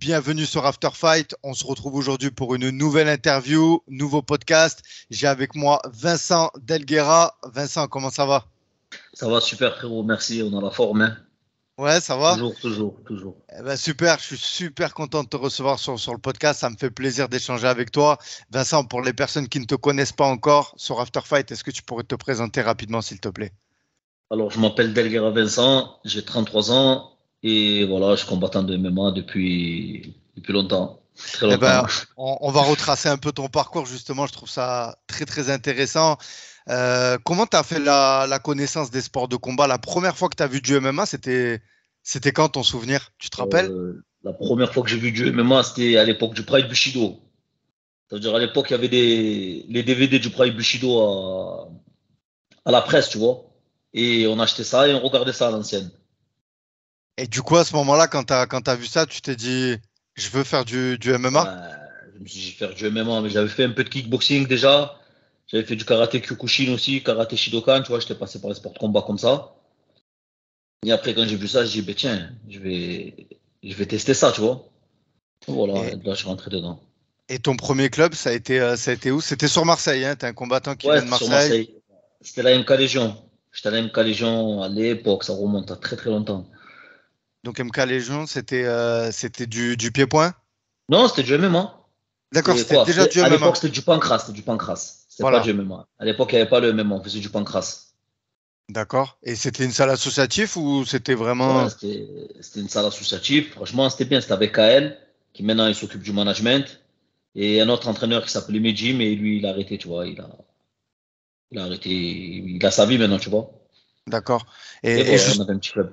bienvenue sur After Fight. On se retrouve aujourd'hui pour une nouvelle interview, nouveau podcast. J'ai avec moi Vincent Delguera. Vincent, comment ça va? Ça va super frérot, merci, on a la forme, hein. Ouais, ça va? Toujours, toujours, toujours. Eh ben, super, je suis super content de te recevoir sur le podcast. Ça me fait plaisir d'échanger avec toi. Vincent, pour les personnes qui ne te connaissent pas encore sur After Fight, est-ce que tu pourrais te présenter rapidement, s'il te plaît? Alors, je m'appelle Delguera Vincent, j'ai 33 ans et voilà, je suis combattant de MMA depuis longtemps, très Eh ben, longtemps. on va retracer un peu ton parcours, justement. Je trouve ça très, très intéressant. Comment tu as fait la connaissance des sports de combat? La première fois que tu as vu du MMA, c'était quand ton souvenir? Tu te rappelles? La première fois que j'ai vu du MMA, c'était à l'époque du Pride Bushido. Ça veut dire à l'époque, il y avait les DVD du Pride Bushido à la presse, tu vois. Et on achetait ça et on regardait ça à l'ancienne. Et du coup, à ce moment-là, quand tu vu ça, tu t'es dit, je veux faire du MMA? Ouais, je me suis dit, je vais faire du MMA, mais j'avais fait un peu de kickboxing déjà. J'avais fait du karaté Kyokushin aussi, karaté Shidokan, tu vois, j'étais passé par les sports de combat comme ça. Et après, quand j'ai vu ça, j'ai dit, ben, tiens, je vais tester ça, tu vois. Voilà, et Et, là, je suis rentré dedans. et ton premier club, ça a été où? C'était sur Marseille, hein? Tu es un combattant qui Ouais, vient de c'était sur Marseille. Marseille. C'était la MK Légion. J'étais à la MK Légion à l'époque, ça remonte à très très longtemps. Donc MK Légion, c'était du pied-point? Non, c'était du MMA. D'accord, C'était c'était quoi? déjà du À l'époque, MMA. c'était du pancras, c'était du pancras. C'était pas du Voilà, MMA. À l'époque, il n'y avait pas le MMA, on faisait du pancras. d'accord. Et c'était une salle associative ou c'était Ouais, vraiment... c'était une salle associative. Franchement, c'était bien. C'était avec KL, qui maintenant il s'occupe du management. Et un autre entraîneur qui s'appelait Medji, mais lui, il a arrêté, tu vois. Il a arrêté. Il a sa vie maintenant, tu vois. D'accord. Et Et, et, voilà, on juste- avait un petit club.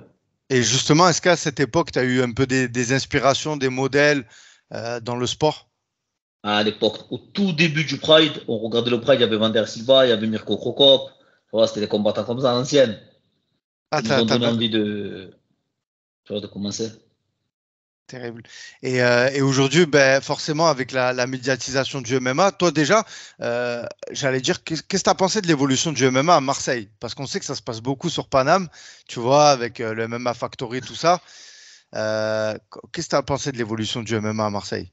et justement, est-ce qu'à cette époque, tu as eu un peu des inspirations, des modèles dans le sport? À l'époque, au tout début du Pride, on regardait le Pride, il y avait Vander Silva, il y avait Mirko Krokop. Voilà, c'était des combattants comme ça à l'ancienne. Ah, Qui nous ont donné envie tu vois, de commencer. terrible. Et aujourd'hui, ben, forcément, avec la médiatisation du MMA, toi déjà, j'allais dire, qu'est-ce que tu as pensé de l'évolution du MMA à Marseille? Parce qu'on sait que ça se passe beaucoup sur Paname, tu vois, avec le MMA Factory, tout ça. Qu'est-ce que tu as pensé de l'évolution du MMA à Marseille?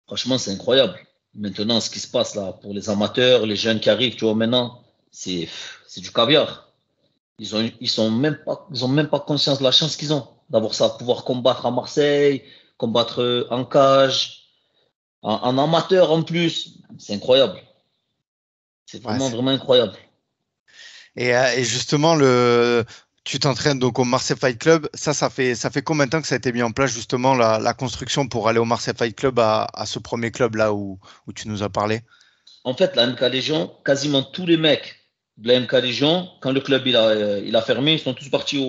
Franchement, c'est incroyable. Maintenant, ce qui se passe là, pour les amateurs, les jeunes qui arrivent, tu vois, maintenant, c'est du caviar. Ils ont même pas conscience de la chance qu'ils ont d'avoir ça, pouvoir combattre à Marseille, combattre en cage, en amateur en plus. C'est incroyable. C'est Ouais, vraiment, vraiment incroyable. et justement, tu t'entraînes donc au Marseille Fight Club. Ça fait combien de temps que ça a été mis en place, justement, la construction pour aller au Marseille Fight Club à ce premier club là où tu nous as parlé? En fait, la MK Légion, quasiment tous les mecs de la MK Légion, quand le club il a fermé, ils sont tous partis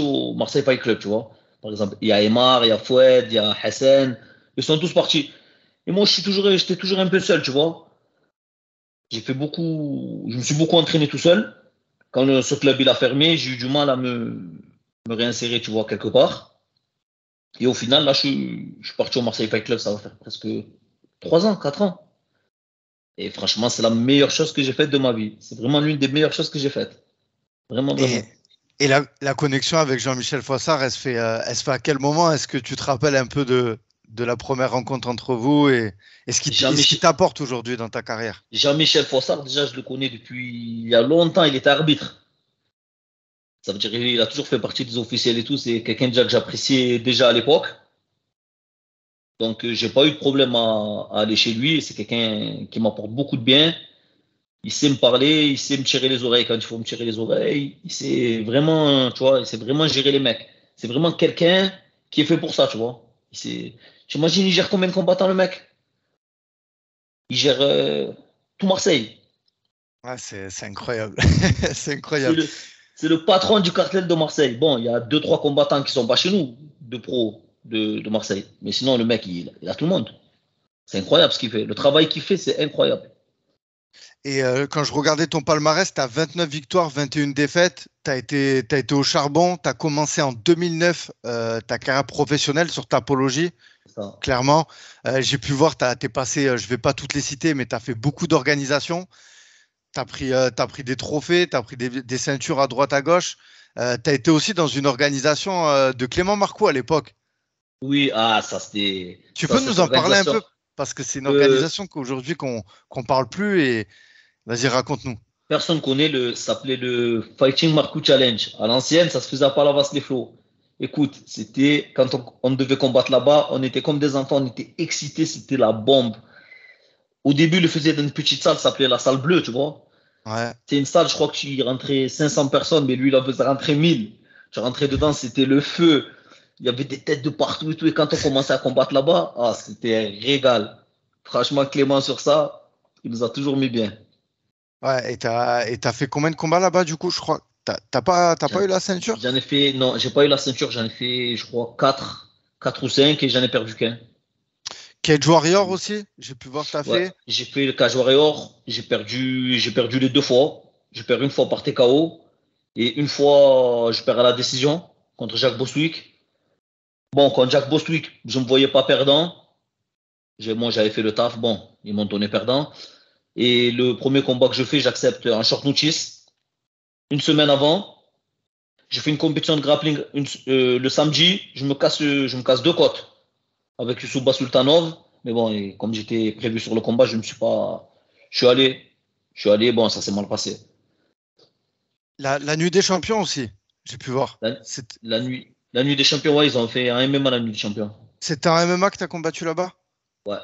au Marseille Fight Club, tu vois. Par exemple, il y a Aymar, il y a Foued, il y a Hassan, ils sont tous partis. Et moi, j'étais toujours un peu seul, tu vois. Je me suis beaucoup entraîné tout seul. Quand ce club il a fermé, j'ai eu du mal à me réinsérer, tu vois, quelque part. Et au final, là, je suis parti au Marseille Fight Club, ça va faire presque 3 ans, 4 ans. Et franchement, c'est la meilleure chose que j'ai faite de ma vie. C'est vraiment l'une des meilleures choses que j'ai faites. Vraiment, Et, vraiment. et la connexion avec Jean-Michel Foissard, elle se fait à quel moment? Est-ce que tu te rappelles un peu de la première rencontre entre vous et ce qui Jean-Michel, t'apporte aujourd'hui dans ta carrière? Jean-Michel Fossard, déjà, je le connais depuis il y a longtemps. Il était arbitre. Ça veut dire qu'il a toujours fait partie des officiels et tout. C'est quelqu'un déjà que j'appréciais déjà à l'époque. Donc, j'ai pas eu de problème à aller chez lui. C'est quelqu'un qui m'apporte beaucoup de bien. Il sait me parler, il sait me tirer les oreilles quand il faut me tirer les oreilles. Il sait vraiment, tu vois, il sait vraiment gérer les mecs. C'est vraiment quelqu'un qui est fait pour ça, tu vois. Tu imagines, il gère combien de combattants le mec? Il gère tout Marseille. Ouais, c'est incroyable. C'est C'est incroyable. le, c'est le patron du cartel de Marseille. Bon, il y a deux, trois combattants qui sont pas chez nous, de pro de Marseille. Mais sinon, le mec, il a tout le monde. C'est incroyable ce qu'il fait. Le travail qu'il fait, c'est incroyable. Et quand je regardais ton palmarès, tu as 29 victoires, 21 défaites. Tu as été au charbon. Tu as commencé en 2009 ta carrière professionnelle sur Tapologie, C'est ça. clairement. J'ai pu voir, tu es passé, je ne vais pas toutes les citer, mais tu as fait beaucoup d'organisations. Tu as pris des trophées, tu as pris des ceintures à droite, à gauche. Tu as été aussi dans une organisation de Clément Marcoux à l'époque. Oui, Tu ça peux cette nous en parler un organisation. peu? Parce que c'est une Euh, organisation qu'aujourd'hui qu'on parle plus et vas-y, raconte-nous. Personne connaît ça s'appelait le Fighting Marco Challenge. À l'ancienne, ça se faisait à Palavas-les-Flots. Écoute, c'était quand on devait combattre là-bas, on était comme des enfants, on était excités, c'était la bombe. Au début, il le faisait dans une petite salle, ça s'appelait la salle bleue, tu vois. Ouais. C'est une salle, je crois qu'il rentrait 500 personnes, mais lui, il en faisait rentrer 1000. Je rentrais dedans, c'était le feu. Il y avait des têtes de partout et tout. Et quand on commençait à combattre là-bas, c'était un régal. Franchement, Clément, sur ça, il nous a toujours mis bien. Ouais, et t'as fait combien de combats là-bas, du coup, je crois? T'as pas eu la ceinture? J'en ai fait, non, j'ai pas eu la ceinture, j'en ai fait, je crois, 4 ou 5 et j'en ai perdu qu'un. Cage Warrior aussi, j'ai pu voir que t'as Ouais, fait. j'ai fait le Cage Warrior, j'ai perdu les deux fois. J'ai perdu une fois par TKO et une fois, je perds à la décision contre Jacques Boswick. Bon, contre Jacques Boswick, je me voyais pas perdant. Moi, j'avais fait le taf. Bon, ils m'ont donné perdant. Et le premier combat que je fais, j'accepte un short notice. Une semaine avant, je fais une compétition de grappling le samedi. Je me casse deux côtes avec Youssouba Sultanov. Mais bon, et comme j'étais prévu sur le combat, je me suis pas. Je suis allé. Je suis allé. Bon, ça s'est mal passé. La nuit des champions aussi, j'ai pu voir. La, la nuit des champions, ouais, ils ont fait un MMA la nuit des champions. C'était un MMA que t'as combattu là-bas? Ouais,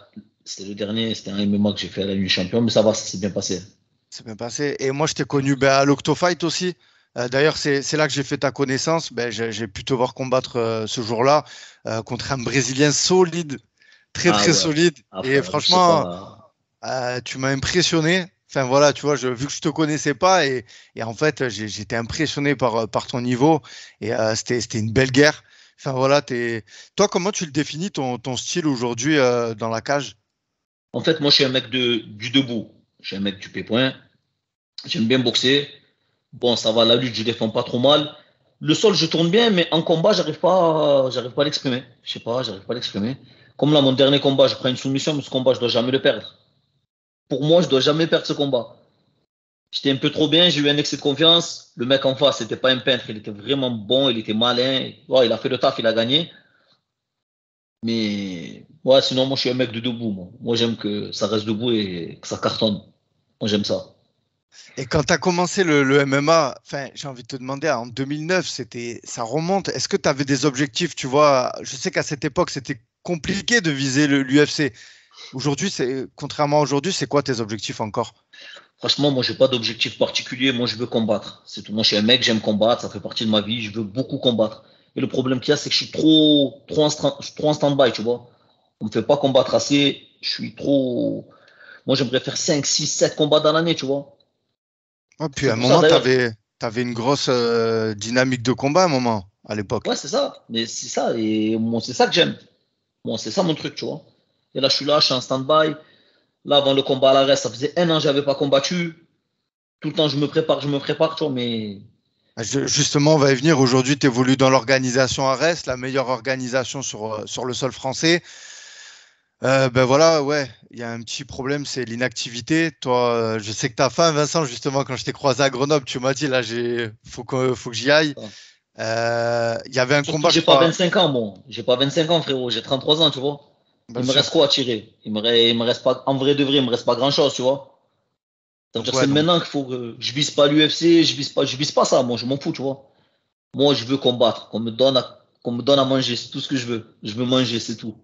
c'était le dernier. C'était un MMA que j'ai fait à la nuit des champions. Mais ça va, ça s'est bien passé. C'est bien passé. Et moi, je t'ai connu ben, à l'Octofight aussi. D'ailleurs, c'est là que j'ai fait ta connaissance. Ben, j'ai pu te voir combattre ce jour-là contre un Brésilien solide, très Ah très ouais. solide. Ah Et frère, je sais franchement, pas. tu m'as impressionné. Enfin voilà, tu vois, vu que je te connaissais pas et en fait, j'étais impressionné par ton niveau et c'était une belle guerre. Enfin voilà, toi, comment tu le définis ton style aujourd'hui dans la cage? En fait, moi, je suis un mec du debout. Je suis un mec du pied-point. J'aime bien boxer. Bon, ça va, la lutte, je défends pas trop mal. Le sol, je tourne bien, mais en combat, j'arrive pas à l'exprimer. Je sais pas, j'arrive pas à l'exprimer. Comme là, mon dernier combat, je prends une soumission, mais ce combat, je dois jamais le perdre. Pour moi, je dois jamais perdre ce combat. J'étais un peu trop bien, j'ai eu un excès de confiance. Le mec en face, c'était pas un peintre, il était vraiment bon, il était malin. Ouais, il a fait le taf, il a gagné. Mais ouais, sinon, moi, je suis un mec de debout. Moi, j'aime que ça reste debout et que ça cartonne. Moi, j'aime ça. Et quand tu as commencé le MMA, enfin, j'ai envie de te demander, en 2009, ça remonte. Est-ce que tu avais des objectifs, tu vois? Je sais qu'à cette époque, c'était compliqué de viser l'UFC. Aujourd'hui, contrairement à aujourd'hui, c'est quoi tes objectifs encore? Franchement, moi, j'ai pas d'objectif particulier. Moi, je veux combattre. C'est tout. Moi, je suis un mec, j'aime combattre. Ça fait partie de ma vie. Je veux beaucoup combattre. Et le problème qu'il y a, c'est que je suis trop en stand-by, tu vois. On me fait pas combattre assez. Je suis trop. Moi, j'aimerais faire 5, 6, 7 combats dans l'année, tu vois. Ouais, puis à C'est un pour ça, moment, tu d'ailleurs. avais une grosse dynamique de combat à un moment, à l'époque. Ouais, c'est ça. Mais c'est ça. Et moi, c'est ça que j'aime. Moi, c'est ça mon truc, tu vois. Et là, je suis en stand-by. Là, avant le combat à l'arrêt, ça faisait un an que j'avais pas combattu. Tout le temps, je me prépare, tu vois, mais. Justement, on va y venir. Aujourd'hui, tu évolues dans l'organisation ARES, la meilleure organisation sur le sol français. Ben voilà, ouais, il y a un petit problème, c'est l'inactivité. Toi, je sais que tu as faim, Vincent, justement, quand je t'ai croisé à Grenoble, tu m'as dit, là, faut que j'y aille. Il y avait un Surtout, combat, je j'ai pas crois. 25 ans, bon. J'ai pas 25 ans, frérot. J'ai 33 ans, tu vois. Bien Il me reste sûr. quoi à tirer? Il me reste pas, en vrai de vrai, il me reste pas grand chose, tu vois. Ça veut Donc, dire, ouais, c'est donc, maintenant qu'il faut que je vise pas l'UFC, je vise pas ça, moi, je m'en fous, tu vois. Moi, je veux combattre, qu'on me donne à manger, c'est tout ce que je veux. Je veux manger, c'est tout.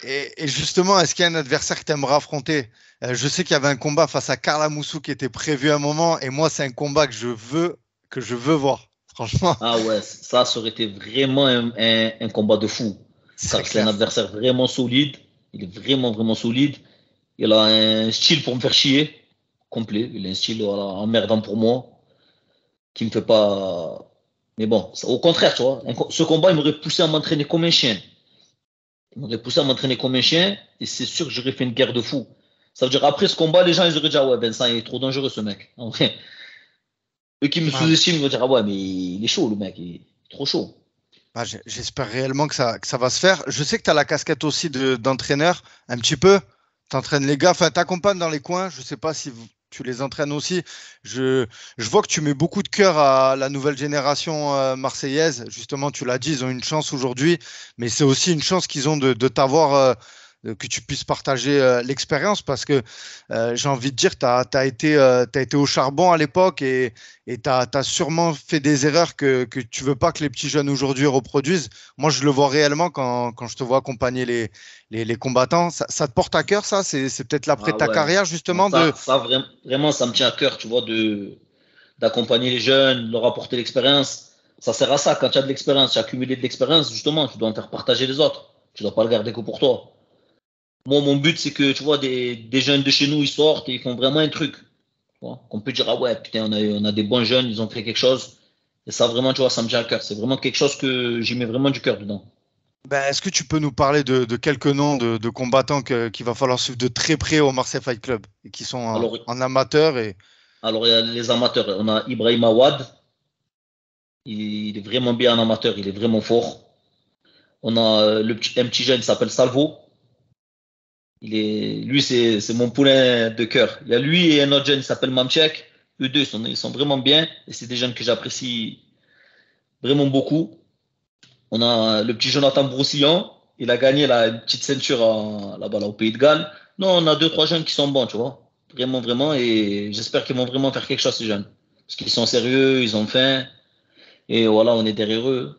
et justement, est-ce qu'il y a un adversaire que tu aimerais affronter? Je sais qu'il y avait un combat face à Carla Moussou qui était prévu à un moment, et moi, c'est un combat que je veux voir, franchement, Ah ouais, ça aurait été vraiment un combat de fou. c'est Car c'est un clair. adversaire vraiment solide. Il est vraiment, vraiment solide. Il a un style pour me faire chier, complet. Il a un style voilà, emmerdant pour moi, qui me fait pas. Mais bon, au contraire, tu vois, ce combat, il m'aurait poussé à m'entraîner comme un chien. Il m'aurait poussé à m'entraîner comme un chien, et c'est sûr que j'aurais fait une guerre de fou. Ça veut dire, après ce combat, les gens, ils auraient dit, ah ouais, Vincent, il est trop dangereux, ce mec. En vrai, eux qui me Ah, sous-estiment, ils vont dire, ah ouais, mais il est chaud, le mec, il est trop chaud. j'espère réellement que ça va se faire. Je sais que tu as la casquette aussi d'entraîneur, un petit peu. Tu entraînes les gars, enfin, tu accompagnes dans les coins. Je sais pas si tu les entraînes aussi. Je vois que tu mets beaucoup de cœur à la nouvelle génération marseillaise. Justement, tu l'as dit, ils ont une chance aujourd'hui, mais c'est aussi une chance qu'ils ont de t'avoir, que tu puisses partager l'expérience parce que j'ai envie de dire, tu as été au charbon à l'époque et tu as sûrement fait des erreurs que tu veux pas que les petits jeunes aujourd'hui reproduisent. Moi, je le vois réellement quand je te vois accompagner les combattants. Ça te porte à cœur, ça? C'est peut-être l'après de Ah ta ouais. carrière, Non, justement, de. vraiment, ça me tient à cœur, tu vois, d'accompagner les jeunes, leur apporter l'expérience. Ça sert à ça. Quand tu as de l'expérience, tu as accumulé de l'expérience, justement, tu dois en faire partager les autres. Tu ne dois pas le garder que pour toi. Moi, mon but, c'est que, tu vois, des jeunes de chez nous, ils sortent et ils font vraiment un truc. Tu vois, qu'on peut dire, ah ouais, putain, on a des bons jeunes, ils ont fait quelque chose. Et ça, vraiment, tu vois, ça me tient à cœur. C'est vraiment quelque chose que j'y mets vraiment du cœur dedans. Ben, est-ce que tu peux nous parler de quelques noms de combattants qu'il va falloir suivre de très près au Marseille Fight Club et qui sont Alors, en amateur et alors, il y a les amateurs. On a Ibrahim Awad. Il est vraiment bien en amateur. Il est vraiment fort. On a un petit jeune qui s'appelle Salvo. Lui, c'est mon poulain de cœur. Il y a lui et un autre jeune qui s'appelle Mamchek. Eux deux, ils sont vraiment bien. Et c'est des jeunes que j'apprécie vraiment beaucoup. On a le petit Jonathan Broussillon. Il a gagné une petite ceinture là-bas, là, au Pays de Galles. Non, on a deux, trois jeunes qui sont bons, tu vois. Vraiment, vraiment. Et j'espère qu'ils vont vraiment faire quelque chose, ces jeunes. Parce qu'ils sont sérieux, ils ont faim. Et voilà, on est derrière eux.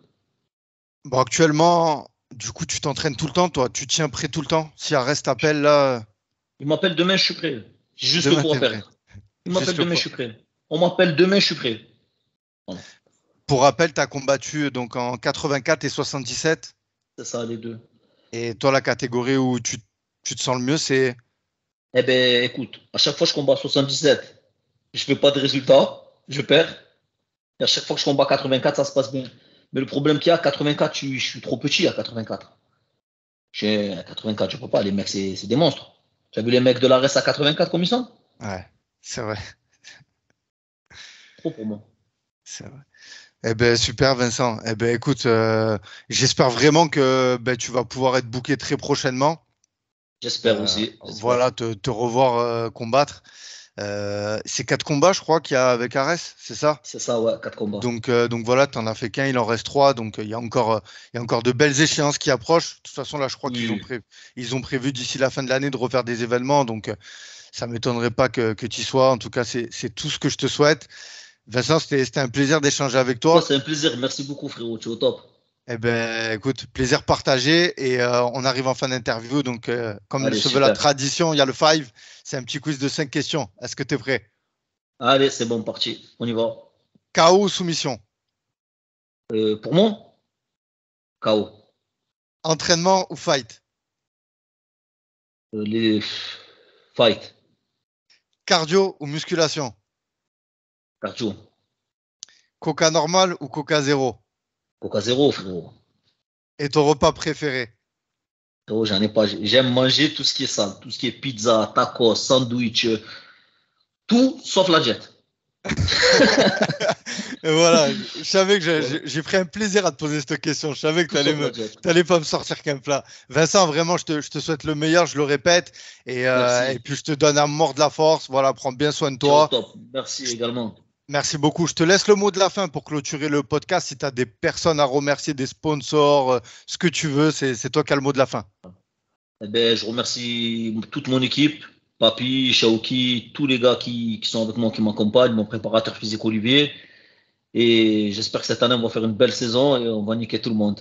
bon, actuellement, du coup, tu t'entraînes tout le temps, toi. Tu tiens prêt tout le temps. Si Arrest t'appelle là, Ils m'appellent demain, je suis prêt. J'ai juste le demain, poids à t'es prêt. perdre. Ils Juste m'appellent le demain, je poids. suis prêt. On m'appelle demain, je suis prêt. Voilà. Pour rappel, tu as combattu donc en 84 et 77. C'est ça, les deux. Et toi, la catégorie où tu te sens le mieux, c'est. Eh ben, écoute, à chaque fois que je combat 77, je fais pas de résultat, je perds. Et à chaque fois que je combat 84, ça se passe bien. Mais le problème qu'il y a, 84, je suis trop petit à 84. À 84, je peux pas. Les mecs, c'est des monstres. Tu as vu les mecs de la RS à 84 comme ils sont? Ouais, c'est vrai. Trop pour moi. C'est vrai. Eh ben, super, Vincent. Eh ben, écoute, j'espère vraiment que ben, tu vas pouvoir être booké très prochainement. J'espère aussi. Voilà, J'espère. te revoir combattre. C'est 4 combats, je crois, qu'il y a avec Arès, c'est ça? C'est ça, ouais, 4 combats. Donc voilà, tu n'en as fait qu'un, il en reste 3. Donc il y a encore de belles échéances qui approchent. De toute façon, là, je crois Oui. ils ont prévu d'ici la fin de l'année de refaire des événements. Donc ça ne m'étonnerait pas que tu y sois. En tout cas, c'est tout ce que je te souhaite. Vincent, c'était un plaisir d'échanger avec Ouais, toi. c'est un plaisir. Merci beaucoup, frérot. Tu es au top. Eh ben, écoute, plaisir partagé. Et on arrive en fin d'interview. Donc, comme Allez, se veut la super. tradition, il y a le five. C'est un petit quiz de 5 questions. Est-ce que tu es prêt? Allez, c'est bon, parti. On y va. KO ou soumission? Pour moi, KO. Entraînement ou fight? Les fight. Cardio ou musculation? Cardio. Coca normal ou Coca zéro? Coca zéro, frérot. Et ton repas préféré? Frérot, j'en ai pas. J'aime manger tout ce qui est sale. Tout ce qui est pizza, tacos, sandwich. Tout sauf la jet. Et voilà, je savais que Voilà. j'ai pris un plaisir à te poser cette question. Je savais que Tout sauf la jet. t'allais pas me sortir qu'un plat. Vincent, vraiment, je te souhaite le meilleur, je le répète. Et Merci. puis, je te donne un mort de la force. Voilà, prends bien soin de Tu es au toi. top. Merci Je- également. Merci beaucoup. Je te laisse le mot de la fin pour clôturer le podcast. Si tu as des personnes à remercier, des sponsors, ce que tu veux, c'est toi qui as le mot de la fin. Eh ben, je remercie toute mon équipe, Papi, Shaoki, tous les gars qui sont avec moi, qui m'accompagnent, mon préparateur physique Olivier. Et j'espère que cette année, on va faire une belle saison et on va niquer tout le monde.